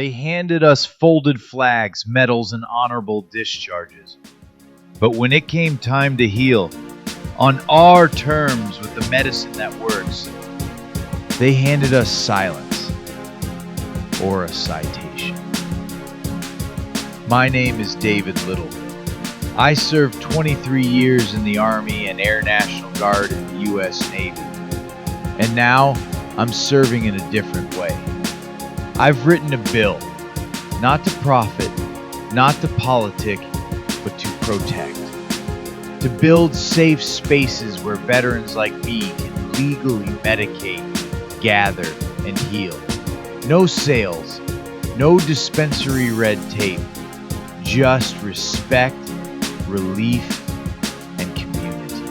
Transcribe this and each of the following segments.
They handed us folded flags, medals, and honorable discharges. But when it came time to heal, on our terms with the medicine that works, they handed us silence or a citation. My name is David Liddle. I served 23 years in the Army and Air National Guard in the U.S. Navy. And now I'm serving in a different way. I've written a bill, not to profit, not to politic, but to protect. To build safe spaces where veterans like me can legally medicate, gather, and heal. No sales, no dispensary red tape, just respect, relief, and community.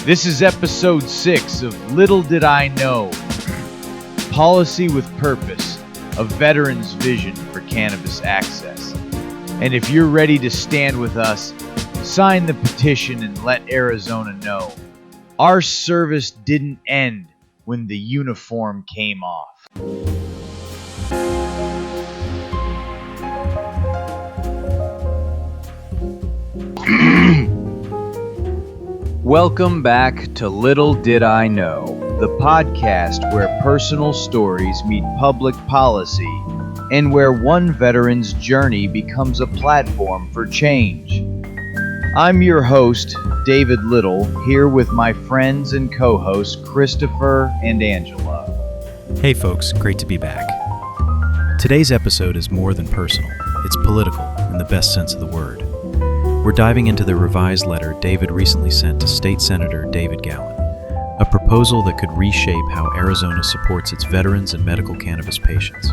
This is episode 6 of Little Did I Know, Policy with Purpose, a veteran's vision for cannabis access. And if you're ready to stand with us, sign the petition and let Arizona know. Our service didn't end when the uniform came off. Welcome back to Little Did I Know, the podcast where personal stories meet public policy and where one veteran's journey becomes a platform for change. I'm your host, David Liddle, here with my friends and co-hosts Christopher and Angela. Hey folks, great to be back. Today's episode is more than personal, it's political in the best sense of the word. We're diving into the revised letter David recently sent to State Senator David Gowan, a proposal that could reshape how Arizona supports its veterans and medical cannabis patients.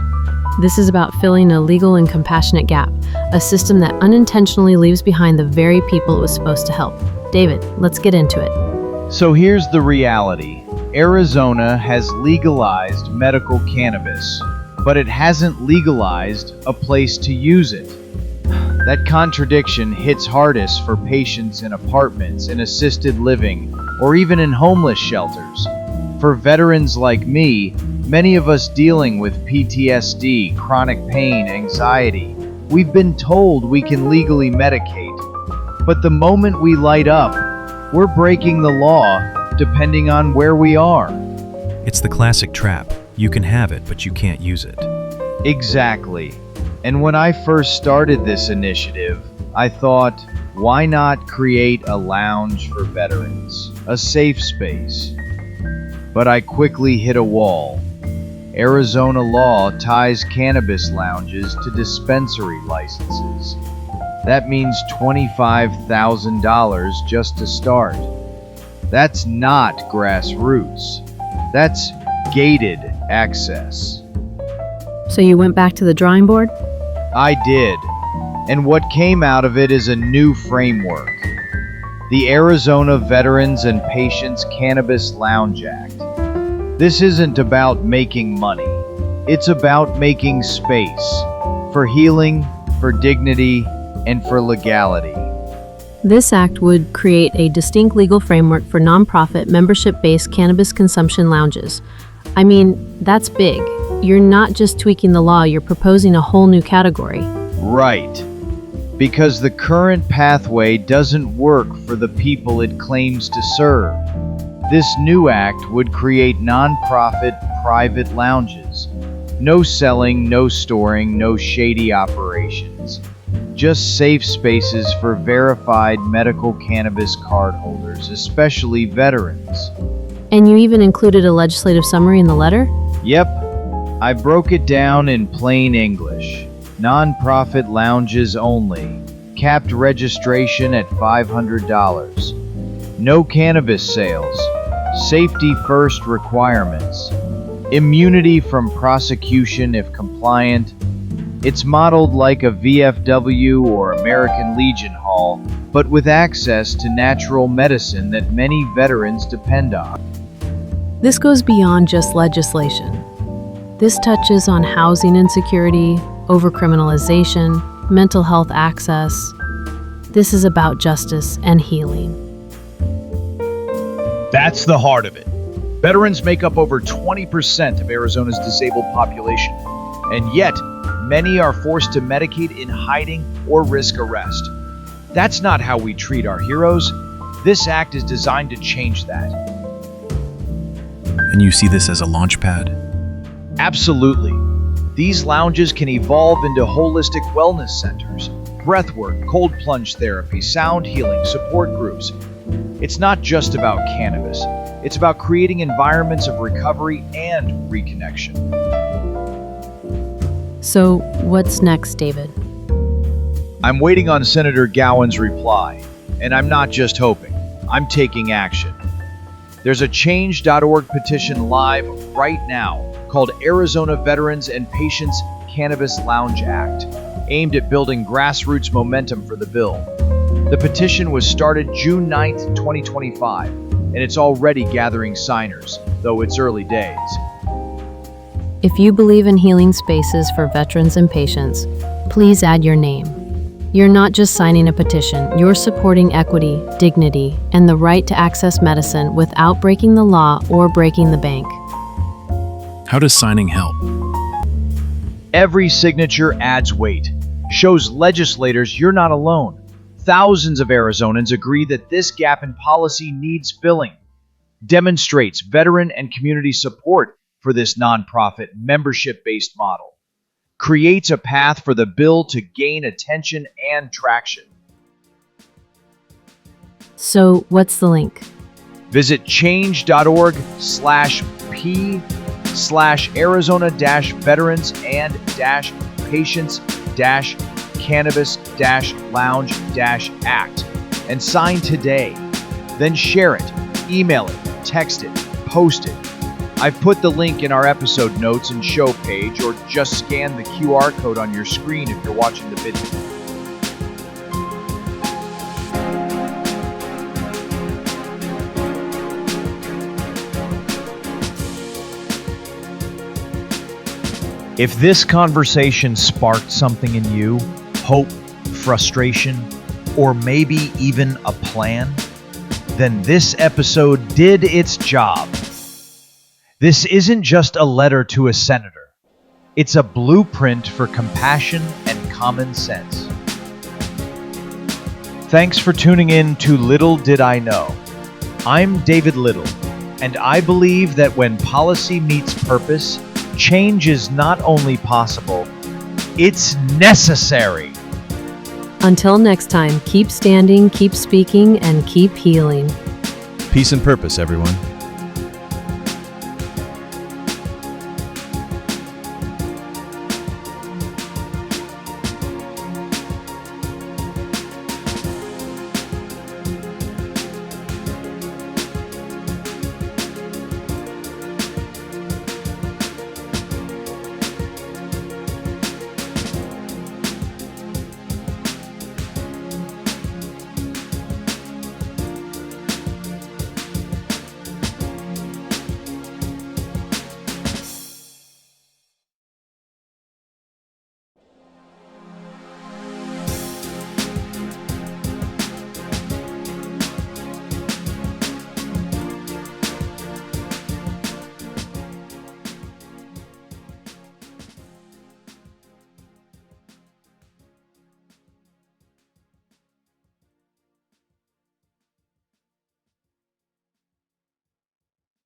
This is about filling a legal and compassionate gap, a system that unintentionally leaves behind the very people it was supposed to help. David, let's get into it. So here's the reality. Arizona has legalized medical cannabis, but it hasn't legalized a place to use it. That contradiction hits hardest for patients in apartments, in assisted living, or even in homeless shelters. For veterans like me, many of us dealing with PTSD, chronic pain, anxiety, we've been told we can legally medicate. But the moment we light up, we're breaking the law depending on where we are. It's the classic trap. You can have it, but you can't use it. Exactly. And when I first started this initiative, I thought, why not create a lounge for veterans, a safe space? But I quickly hit a wall. Arizona law ties cannabis lounges to dispensary licenses. That means $25,000 just to start. That's not grassroots. That's gated access. So you went back to the drawing board? I did. And what came out of it is a new framework. The Arizona Veterans and Patients Cannabis Lounge Act. This isn't about making money. It's about making space for healing, for dignity, and for legality. This act would create a distinct legal framework for nonprofit, membership-based cannabis consumption lounges. I mean, that's big. You're not just tweaking the law, you're proposing a whole new category. Right. Because the current pathway doesn't work for the people it claims to serve. This new act would create nonprofit, private lounges. No selling, no storing, no shady operations. Just safe spaces for verified medical cannabis card holders, especially veterans. And you even included a legislative summary in the letter? Yep. I broke it down in plain English. Nonprofit lounges only. Capped registration at $500. No cannabis sales. Safety first requirements. Immunity from prosecution if compliant. It's modeled like a VFW or American Legion Hall, but with access to natural medicine that many veterans depend on. This goes beyond just legislation. This touches on housing insecurity, overcriminalization, mental health access. This is about justice and healing. That's the heart of it. Veterans make up over 20% of Arizona's disabled population. And yet, many are forced to medicate in hiding or risk arrest. That's not how we treat our heroes. This act is designed to change that. And you see this as a launch pad? Absolutely. These lounges can evolve into holistic wellness centers, breathwork, cold plunge therapy, sound healing, support groups. It's not just about cannabis. It's about creating environments of recovery and reconnection. So, what's next, David? I'm waiting on Senator Gowan's reply, and I'm not just hoping. I'm taking action. There's a change.org petition live right now called Arizona Veterans and Patients Cannabis Lounge Act, aimed at building grassroots momentum for the bill. The petition was started June 9th, 2025, and it's already gathering signers, though it's early days. If you believe in healing spaces for veterans and patients, please add your name. You're not just signing a petition, you're supporting equity, dignity, and the right to access medicine without breaking the law or breaking the bank. How does signing help? Every signature adds weight, shows legislators you're not alone. Thousands of Arizonans agree that this gap in policy needs filling, demonstrates veteran and community support for this nonprofit membership-based model, creates a path for the bill to gain attention and traction. So, what's the link? Visit change.org/P/Arizona-Veterans and Patients-Cannabis-Lounge-Act and sign today. Then share it, email it, text it, post it. I've put the link in our episode notes and show page, or just scan the QR code on your screen if you're watching the video. If this conversation sparked something in you, hope, frustration, or maybe even a plan, then this episode did its job. This isn't just a letter to a senator. It's a blueprint for compassion and common sense. Thanks for tuning in to Little Did I Know. I'm David Liddle, and I believe that when policy meets purpose, change is not only possible, it's necessary. Until next time, keep standing, keep speaking, and keep healing. Peace and purpose, everyone.